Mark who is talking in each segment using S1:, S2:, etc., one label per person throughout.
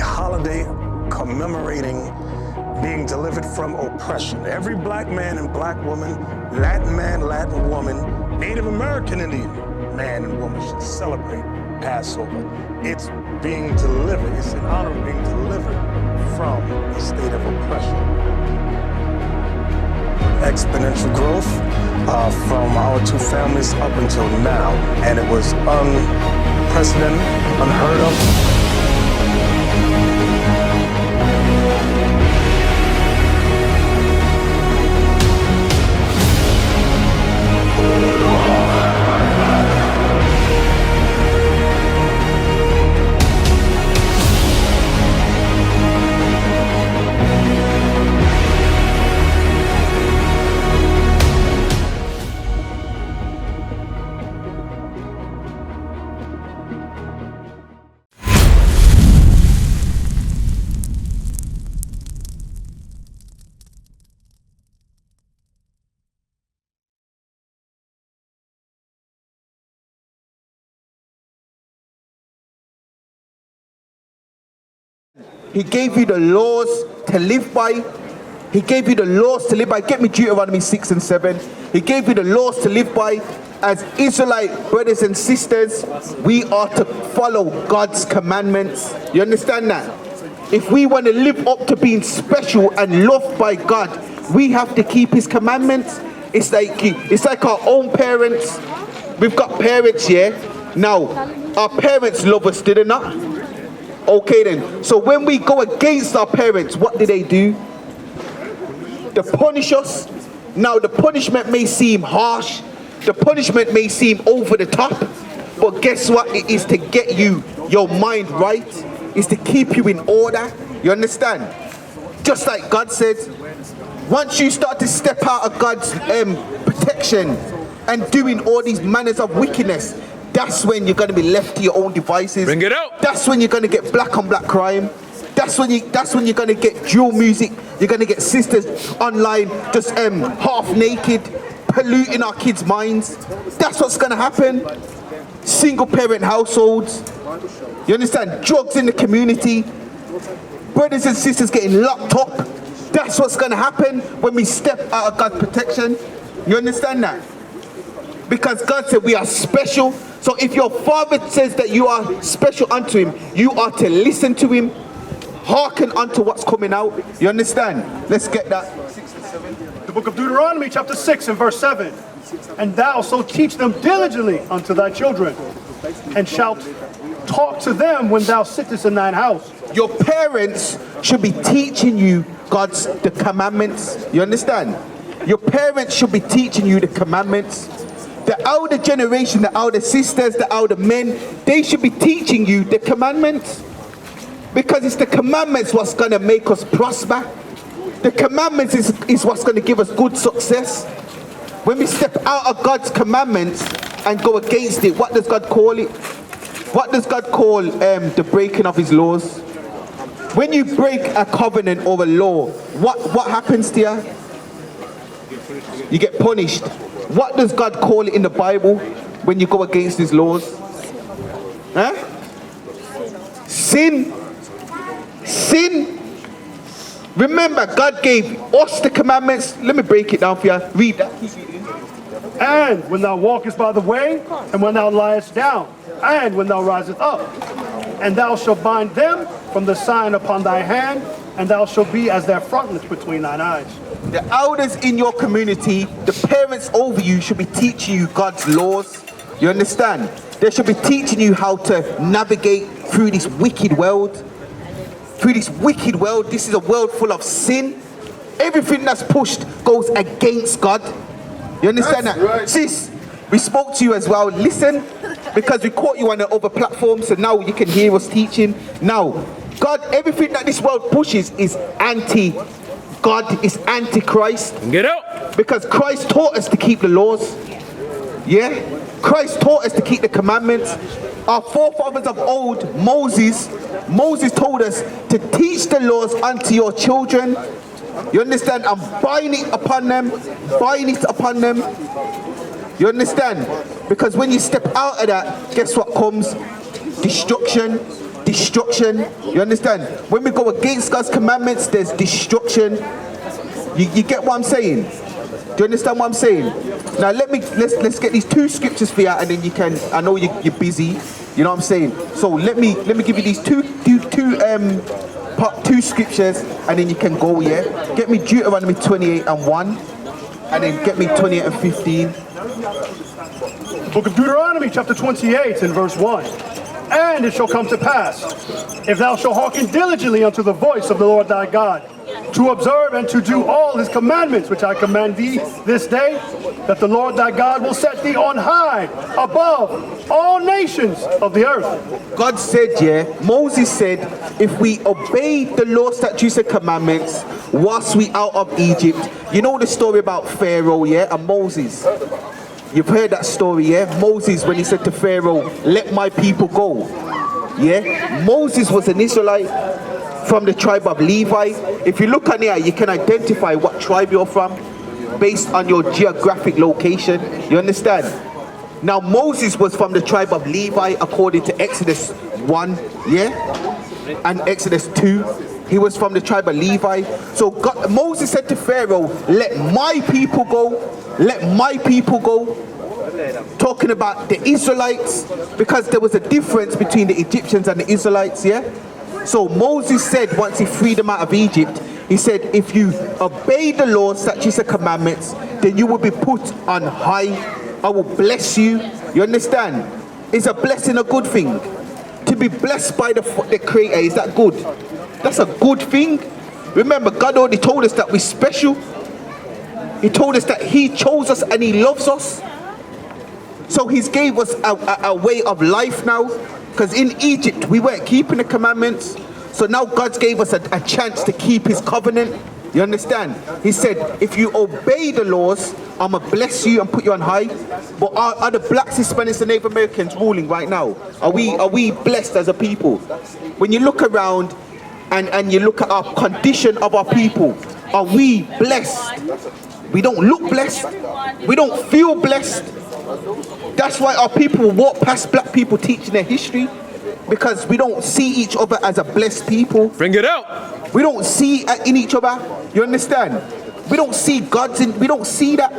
S1: holiday commemorating being delivered from oppression. Every black man and black woman, Latin man, Latin woman, Native American Indian man and woman should celebrate Passover. It's being delivered. It's an honor of being delivered from a state of oppression. Exponential growth from our two families up until now, and it was unprecedented, unheard of.
S2: He gave you the laws to live by. He gave you the laws to live by. Get me Deuteronomy 6 and 7. He gave you the laws to live by. As Israelite brothers and sisters, we are to follow God's commandments. You understand that? If we want to live up to being special and loved by God, we have to keep His commandments. It's like our own parents. We've got parents here. Now, our parents love us, did they not? Okay then, so when we go against our parents, what do? They punish us. Now the punishment may seem harsh, the punishment may seem over the top, but guess what? It is to get your mind right. It's to keep you in order. You understand? Just like God said, once you start to step out of God's protection and doing all these manners of wickedness, that's when you're going to be left to your own devices.
S3: Bring it out.
S2: That's when you're going to get black on black crime. That's when you're going to get dual music. You're going to get sisters online just half naked, polluting our kids' minds. That's what's going to happen. Single parent households. You understand? Drugs in the community. Brothers and sisters getting locked up. That's what's going to happen when we step out of God's protection. You understand that? Because God said we are special. So if your father says that you are special unto him, you are to listen to him, hearken unto what's coming out. You understand? Let's get that. 6 and 7.
S4: The book of Deuteronomy, chapter 6 and verse 7. And thou so teach them diligently unto thy children, and shalt talk to them when thou sittest in thine house.
S2: Your parents should be teaching you the commandments. You understand? Your parents should be teaching you the commandments. The elder generation, the elder sisters, the elder men, they should be teaching you the commandments. Because it's the commandments what's going to make us prosper. The commandments is what's going to give us good success. When we step out of God's commandments and go against it, what does God call it? What does God call the breaking of His laws? When you break a covenant or a law, what happens to you? You get punished. What does God call it in the Bible when you go against His laws? Huh? Sin. Sin. Remember, God gave us the commandments. Let me break it down for you. Read that.
S4: And when thou walkest by the way, and when thou liest down, and when thou risest up, and thou shalt bind them from the sign upon thy hand, and thou shalt be as their frontlets between thine eyes.
S2: The elders in your community, the parents over you, should be teaching you God's laws. You understand? They should be teaching you how to navigate through this wicked world. Through this wicked world. This is a world full of sin. Everything that's pushed goes against God. You understand that? Right. Sis, we spoke to you as well. Listen, because we caught you on the other platform, so now you can hear us teaching. Now, God, everything that this world pushes is anti-God, is anti-Christ.
S3: Get out.
S2: Because Christ taught us to keep the laws. Yeah? Christ taught us to keep the commandments. Our forefathers of old, Moses told us to teach the laws unto your children. You understand? And bind it upon them. Bind it upon them. You understand? Because when you step out of that, guess what comes? Destruction, destruction. You understand? When we go against God's commandments, there's destruction. You get what I'm saying? Do you understand what I'm saying? Now let's get these two scriptures for you, and then you can. I know you're busy. You know what I'm saying? So let me give you these two scriptures, and then you can go. Yeah. Get me Deuteronomy 28:1, and then get me 28 and 15.
S4: The book of Deuteronomy, chapter 28, and verse 1. And it shall come to pass, if thou shalt hearken diligently unto the voice of the Lord thy God, to observe and to do all his commandments which I command thee this day, that the Lord thy God will set thee on high above all nations of the earth.
S2: God said, yeah, Moses said, if we obey the law, statutes, and commandments whilst we out of Egypt. You know the story about Pharaoh, yeah, and Moses. You've heard that story, yeah? Moses, when he said to Pharaoh, let my people go. Yeah? Moses was an Israelite from the tribe of Levi. If you look on here, you can identify what tribe you're from based on your geographic location. You understand? Now, Moses was from the tribe of Levi according to Exodus 1, yeah? And Exodus 2. He was from the tribe of Levi. So Moses said to Pharaoh, let my people go. Let my people go. Talking about the Israelites, because there was a difference between the Egyptians and the Israelites, yeah? So Moses said, once he freed them out of Egypt, he said, if you obey the law, statutes, and commandments, then you will be put on high. I will bless you. You understand? Is a blessing a good thing? To be blessed by the Creator, is that good? That's a good thing. Remember, God already told us that we're special. He told us that he chose us and he loves us. So he's gave us a way of life now. Because in Egypt, we weren't keeping the commandments. So now God gave us a chance to keep his covenant. You understand? He said, if you obey the laws, I'm going to bless you and put you on high. But are the blacks, Hispanics, and Native Americans ruling right now? Are we blessed as a people? When you look around and you look at our condition of our people, are we blessed? We don't look blessed. We don't feel blessed. That's why our people walk past black people teaching their history, because we don't see each other as a blessed people.
S3: Bring it out.
S2: We don't see in each other. You understand? We don't see God's in. We don't see that.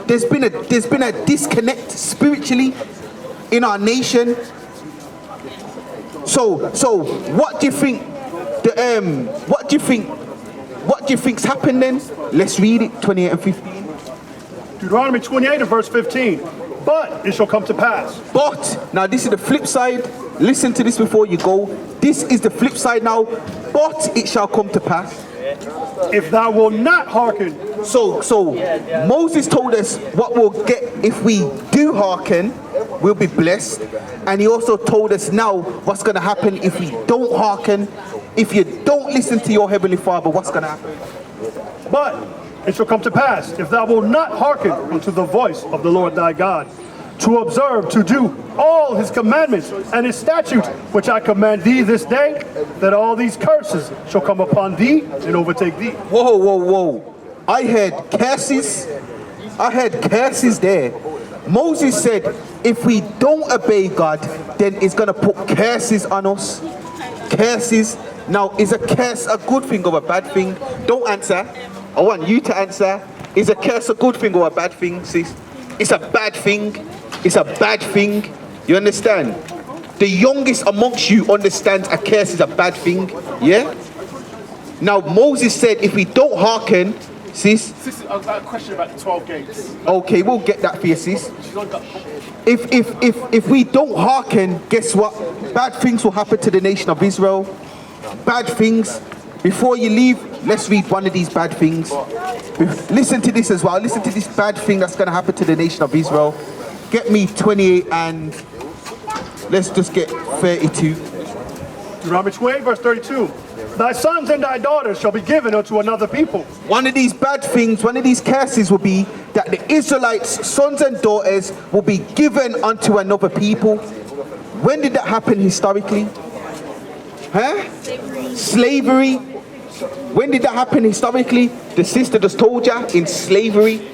S2: There's been a disconnect spiritually in our nation. So what do you think? What do you think's happened then? Let's read it. 28 and 15.
S4: Deuteronomy 28 and verse 15. But it shall come to pass.
S2: But, now this is the flip side. Listen to this before you go. This is the flip side now. But it shall come to pass.
S4: If thou wilt not hearken.
S2: So Moses told us what we'll get if we do hearken, we'll be blessed. And he also told us now what's going to happen if we don't hearken. If you don't listen to your Heavenly Father, what's going to happen?
S4: But it shall come to pass, if thou wilt not hearken unto the voice of the Lord thy God, to observe, to do all his commandments and his statutes, which I command thee this day, that all these curses shall come upon thee and overtake thee.
S2: Whoa. I heard curses. There. Moses said, if we don't obey God, then it's going to put curses on us. Curses. Now, is a curse a good thing or a bad thing? Don't answer. I want you to answer. Is a curse a good thing or a bad thing, sis? It's a bad thing. It's a bad thing. You understand? The youngest amongst you understands a curse is a bad thing. Yeah? Now, Moses said, if we don't hearken, sis.
S5: Sis, I've got a question about the 12 gates.
S2: Okay, we'll get that for you, sis. If we don't hearken, guess what? Bad things will happen to the nation of Israel. Bad things. Before you leave, let's read one of these bad things. Listen to this as well. Listen to this bad thing that's going to happen to the nation of Israel. Get me 28 and let's just get 32.
S4: Deuteronomy 28 verse 32. Thy sons and thy daughters shall be given unto another people.
S2: One of these bad things, one of these curses will be that the Israelites' sons and daughters will be given unto another people. When did that happen historically? Huh? Slavery. When did that happen historically? The sister just told you, in slavery.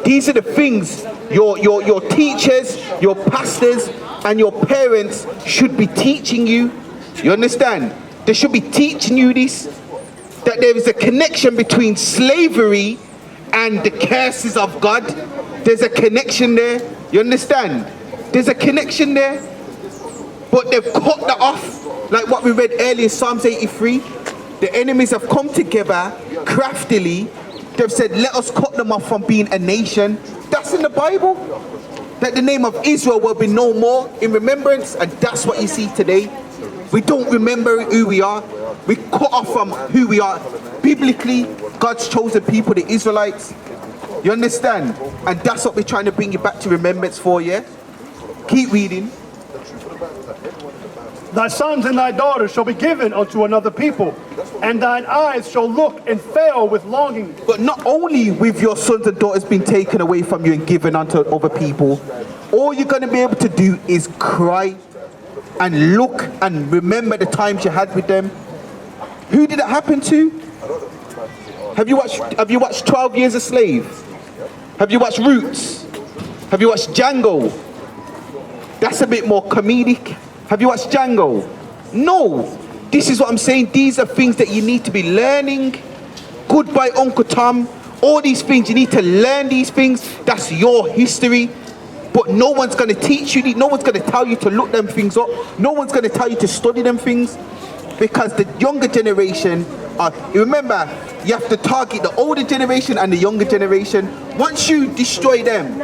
S2: These are the things your teachers, your pastors, and your parents should be teaching you. You understand? They should be teaching you this, that there is a connection between slavery and the curses of God. There's a connection there. You understand? There's a connection there. But they've cut that off, like what we read earlier, Psalms 83. The enemies have come together craftily. They've said, let us cut them off from being a nation. That's in the Bible. That the name of Israel will be no more in remembrance. And that's what you see today. We don't remember who we are. We cut off from who we are. Biblically, God's chosen people, the Israelites. You understand? And that's what we're trying to bring you back to remembrance for, yeah? Keep reading.
S4: Thy sons and thy daughters shall be given unto another people, and thine eyes shall look and fail with longing.
S2: But not only with your sons and daughters being taken away from you and given unto other people, all you're going to be able to do is cry and look and remember the times you had with them. Who did it happen to? Have you watched 12 Years a Slave? Have you watched Roots? Have you watched Django? That's a bit more comedic. Have you watched Django? No. This is what I'm saying. These are things that you need to be learning. Goodbye, Uncle Tom. All these things, you need to learn these things. That's your history. But no one's going to teach you. No one's going to tell you to look them things up. No one's going to tell you to study them things. Because the younger generation, remember, you have to target the older generation and the younger generation. Once you destroy them,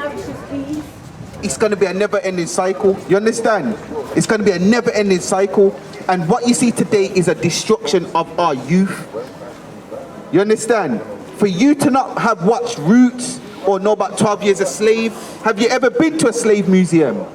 S2: it's going to be a never-ending cycle. You understand? It's going to be a never-ending cycle. And what you see today is a destruction of our youth. You understand? For you to not have watched Roots or know about 12 Years a Slave, have you ever been to a slave museum?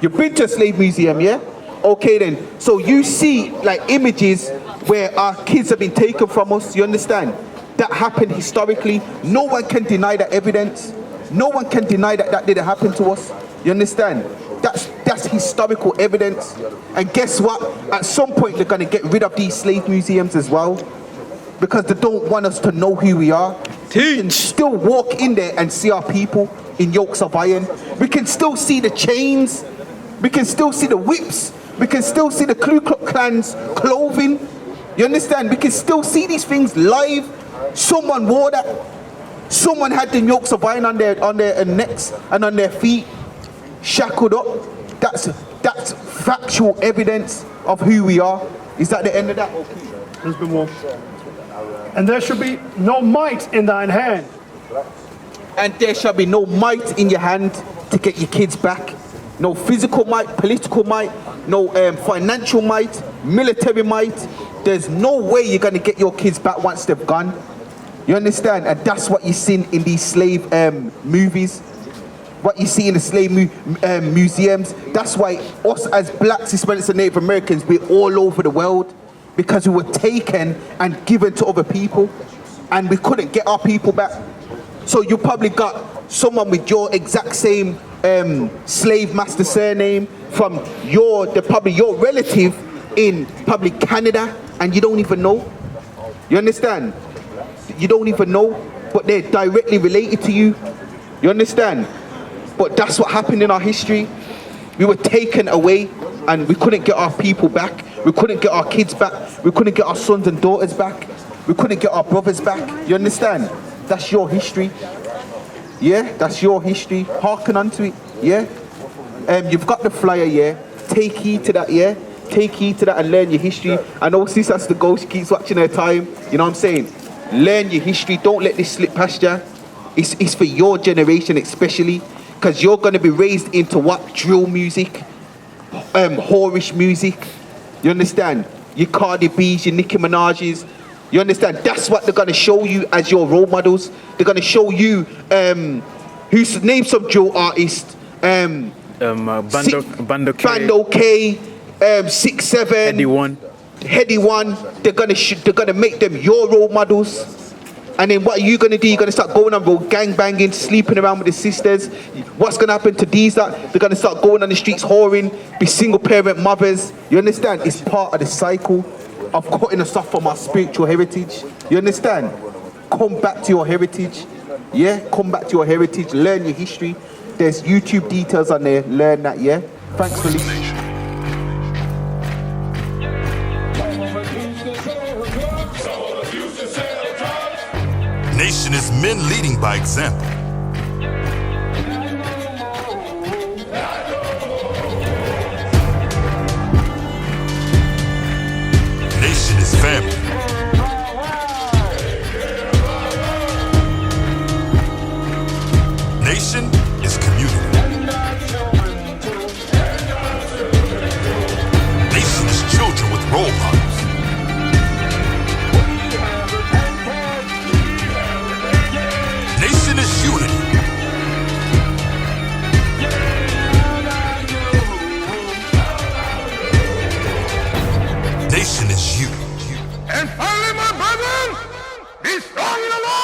S2: You've been to a slave museum, yeah? Okay then. So you see like images where our kids have been taken from us. You understand? That happened historically. No one can deny that evidence. No one can deny that that didn't happen to us. You understand? That's historical evidence. And guess what? At some point they're going to get rid of these slave museums as well, because they don't want us to know who we are. We can still walk in there and see our people in yokes of iron. We can still see the chains. We can still see the whips. We can still see the Ku Klux Klan's clothing. You understand? We can still see these things live. Someone wore that. Someone had the yokes of iron on their necks and on their feet, shackled up. That's factual evidence of who we are. Is that the end of that?
S4: There's been more. And there shall be no might in thine hand.
S2: And there shall be no might in your hand to get your kids back. No physical might, political might, no financial might, military might. There's no way you're going to get your kids back once they've gone. You understand? And that's what you see in these slave movies. What you see in the slave museums. That's why us as blacks, Hispanics and Native Americans, we're all over the world. Because we were taken and given to other people. And we couldn't get our people back. So you probably got someone with your exact same slave master surname from probably your relative in probably Canada, and you don't even know. You understand? You don't even know, but they're directly related to you. You understand? But that's what happened in our history. We were taken away and we couldn't get our people back. We couldn't get our kids back. We couldn't get our sons and daughters back. We couldn't get our brothers back. You understand? That's your history. Yeah, that's your history. Hearken unto it. Yeah. You've got the flyer, yeah. Take heed to that, yeah. Take heed to that and learn your history. I know sis has to go, she keeps watching her time. You know what I'm saying? Learn your history. Don't let this slip past you. It's for your generation especially, because you're going to be raised into what? Drill music, whorish music. You understand? Your Cardi B's, your Nicki Minaj's. You understand? That's what they're going to show you as your role models. They're going to show you name some drill artists. Bando K, 6-7, Heady One. They're gonna make them your role models. And then what are you gonna do? You're gonna start going on road gang banging, sleeping around with the sisters. What's gonna happen to these? They're gonna start going on the streets whoring, be single parent mothers. You understand? It's part of the cycle of cutting us off from our spiritual heritage. You understand? Come back to your heritage. Yeah, come back to your heritage. Learn your history. There's YouTube details on there. Learn that. Yeah. Thanks for listening.
S3: Nation is men leading by example. Nation is family. Nation is community. Nation is children with role models. Nation is unity. Nation is you.
S1: And finally, my brethren, be strong in the Lord.